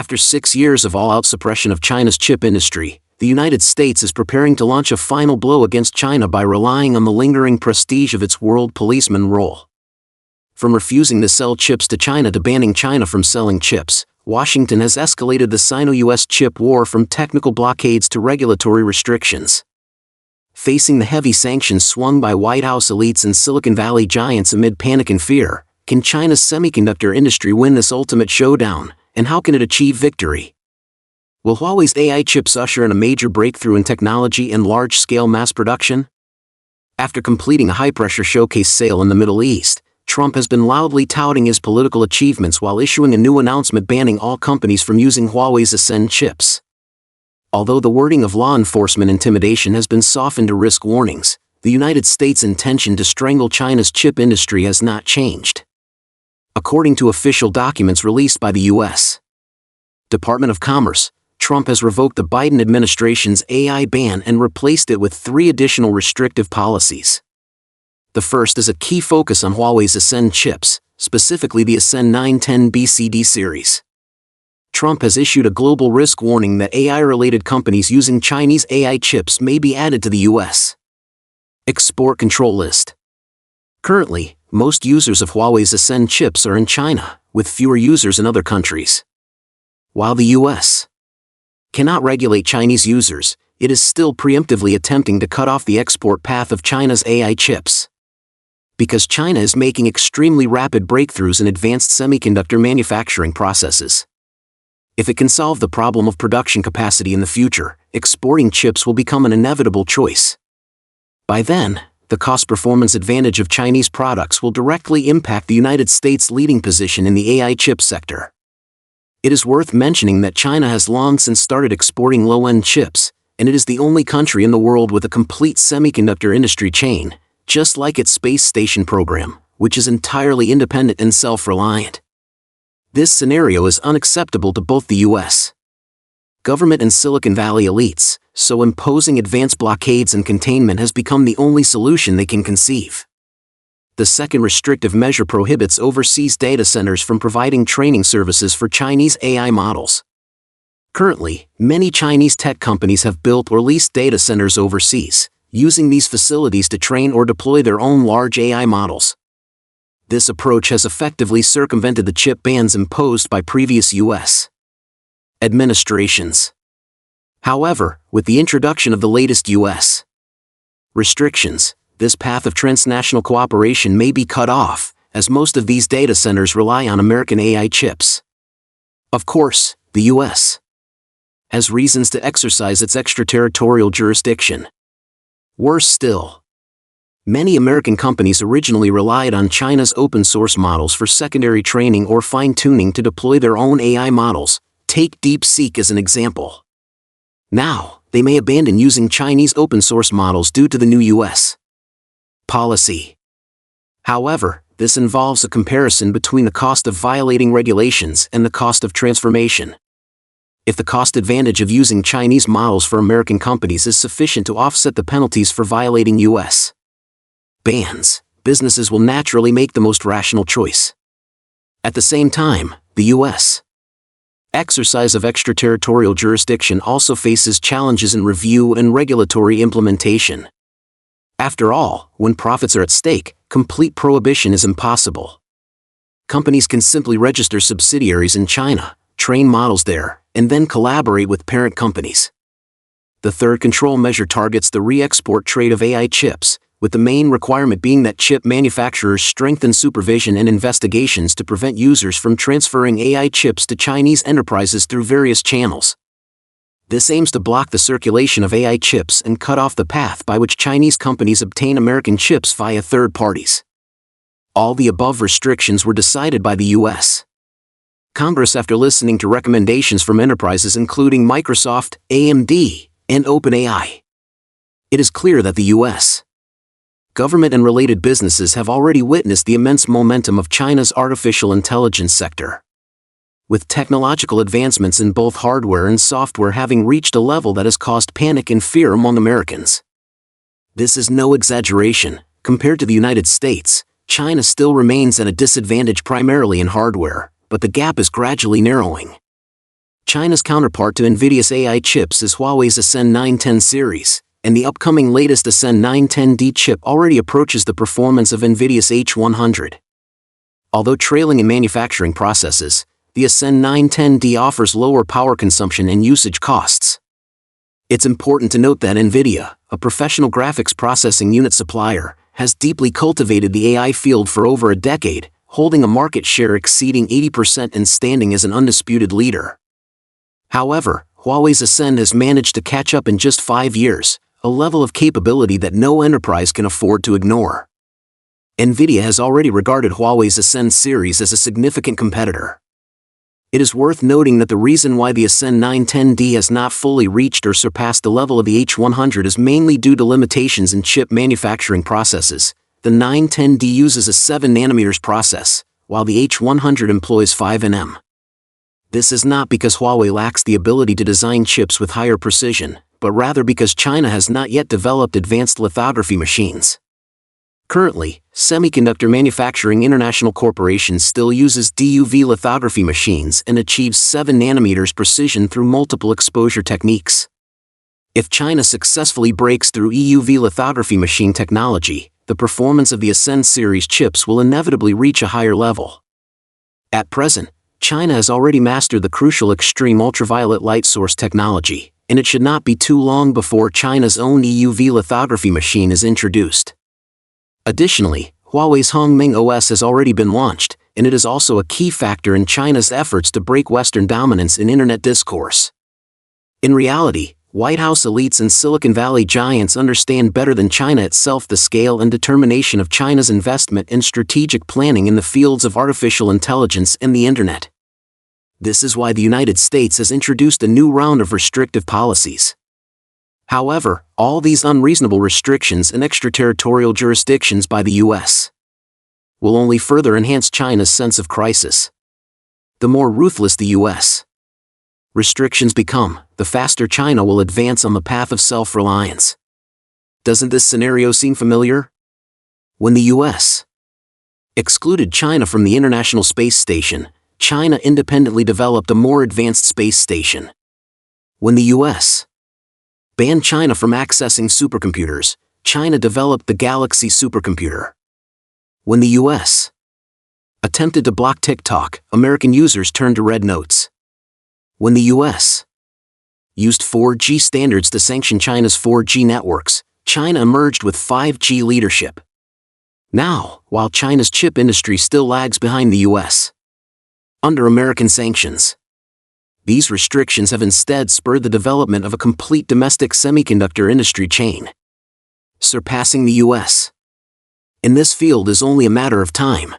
After 6 years of all-out suppression of China's chip industry, the United States is preparing to launch a final blow against China by relying on the lingering prestige of its world policeman role. From refusing to sell chips to China to banning China from selling chips, Washington has escalated the Sino-US chip war from technical blockades to regulatory restrictions. Facing the heavy sanctions swung by White House elites and Silicon Valley giants amid panic and fear, can China's semiconductor industry win this ultimate showdown, and how can it achieve victory? Will Huawei's AI chips usher in a major breakthrough in technology and large-scale mass production? After completing a high-pressure showcase sale in the Middle East, Trump has been loudly touting his political achievements while issuing a new announcement banning all companies from using Huawei's Ascend chips. Although the wording of law enforcement intimidation has been softened to risk warnings, the United States' intention to strangle China's chip industry has not changed. According to official documents released by the U.S. Department of Commerce, Trump has revoked the Biden administration's AI ban and replaced it with 3 additional restrictive policies. The first is a key focus on Huawei's Ascend chips, specifically the Ascend 910 BCD series. Trump has issued a global risk warning that AI-related companies using Chinese AI chips may be added to the U.S. export control list. Currently, most users of Huawei's Ascend chips are in China, with fewer users in other countries. While the U.S. cannot regulate Chinese users, it is still preemptively attempting to cut off the export path of China's AI chips. Because China is making extremely rapid breakthroughs in advanced semiconductor manufacturing processes. If it can solve the problem of production capacity in the future, exporting chips will become an inevitable choice. By then, the cost-performance advantage of Chinese products will directly impact the United States' leading position in the AI chip sector. It is worth mentioning that China has long since started exporting low-end chips, and it is the only country in the world with a complete semiconductor industry chain, just like its space station program, which is entirely independent and self-reliant. This scenario is unacceptable to both the U.S. government and Silicon Valley elites, so imposing advanced blockades and containment has become the only solution they can conceive. The second restrictive measure prohibits overseas data centers from providing training services for Chinese AI models. Currently, many Chinese tech companies have built or leased data centers overseas, using these facilities to train or deploy their own large AI models. This approach has effectively circumvented the chip bans imposed by previous U.S. administrations. However, with the introduction of the latest U.S. restrictions, this path of transnational cooperation may be cut off, as most of these data centers rely on American AI chips. Of course, the U.S. has reasons to exercise its extraterritorial jurisdiction. Worse still, many American companies originally relied on China's open-source models for secondary training or fine-tuning to deploy their own AI models. Take DeepSeek as an example. Now, they may abandon using Chinese open-source models due to the new U.S. policy. However, this involves a comparison between the cost of violating regulations and the cost of transformation. If the cost advantage of using Chinese models for American companies is sufficient to offset the penalties for violating U.S. bans, businesses will naturally make the most rational choice. At the same time, the U.S. exercise of extraterritorial jurisdiction also faces challenges in review and regulatory implementation. After all, when profits are at stake, complete prohibition is impossible. Companies can simply register subsidiaries in China, train models there, and then collaborate with parent companies. The third control measure targets the re-export trade of AI chips, with the main requirement being that chip manufacturers strengthen supervision and investigations to prevent users from transferring AI chips to Chinese enterprises through various channels. This aims to block the circulation of AI chips and cut off the path by which Chinese companies obtain American chips via third parties. All the above restrictions were decided by the U.S. Congress after listening to recommendations from enterprises including Microsoft, AMD, and OpenAI. It is clear that the U.S. government and related businesses have already witnessed the immense momentum of China's artificial intelligence sector. With technological advancements in both hardware and software having reached a level that has caused panic and fear among Americans. This is no exaggeration. Compared to the United States, China still remains at a disadvantage primarily in hardware, but the gap is gradually narrowing. China's counterpart to NVIDIA's AI chips is Huawei's Ascend 910 series, and the upcoming latest Ascend 910D chip already approaches the performance of NVIDIA's H100. Although trailing in manufacturing processes, the Ascend 910D offers lower power consumption and usage costs. It's important to note that NVIDIA, a professional graphics processing unit supplier, has deeply cultivated the AI field for over a decade, holding a market share exceeding 80% and standing as an undisputed leader. However, Huawei's Ascend has managed to catch up in just 5 years, a level of capability that no enterprise can afford to ignore. NVIDIA has already regarded Huawei's Ascend series as a significant competitor. It is worth noting that the reason why the Ascend 910D has not fully reached or surpassed the level of the H100 is mainly due to limitations in chip manufacturing processes. The 910D uses a 7nm process, while the H100 employs 5nm. This is not because Huawei lacks the ability to design chips with higher precision, but rather because China has not yet developed advanced lithography machines. Currently, Semiconductor Manufacturing International Corporation still uses DUV lithography machines and achieves 7nm precision through multiple exposure techniques. If China successfully breaks through EUV lithography machine technology, the performance of the Ascend series chips will inevitably reach a higher level. At present, China has already mastered the crucial extreme ultraviolet light source technology, and it should not be too long before China's own EUV lithography machine is introduced. Additionally, Huawei's Hongming OS has already been launched, and it is also a key factor in China's efforts to break Western dominance in internet discourse. In reality, White House elites and Silicon Valley giants understand better than China itself the scale and determination of China's investment in strategic planning in the fields of artificial intelligence and the internet. This is why the United States has introduced a new round of restrictive policies. However, all these unreasonable restrictions and extraterritorial jurisdictions by the U.S. will only further enhance China's sense of crisis. The more ruthless the U.S. restrictions become, the faster China will advance on the path of self-reliance. Doesn't this scenario seem familiar? When the U.S. excluded China from the International Space Station, China independently developed a more advanced space station. When the U.S. banned China from accessing supercomputers, China developed the Galaxy supercomputer. When the U.S. attempted to block TikTok, American users turned to Red Notes. When the U.S. used 4G standards to sanction China's 4G networks, China emerged with 5G leadership. Now, while China's chip industry still lags behind the U.S. under American sanctions, these restrictions have instead spurred the development of a complete domestic semiconductor industry chain, surpassing the U.S. in this field is only a matter of time.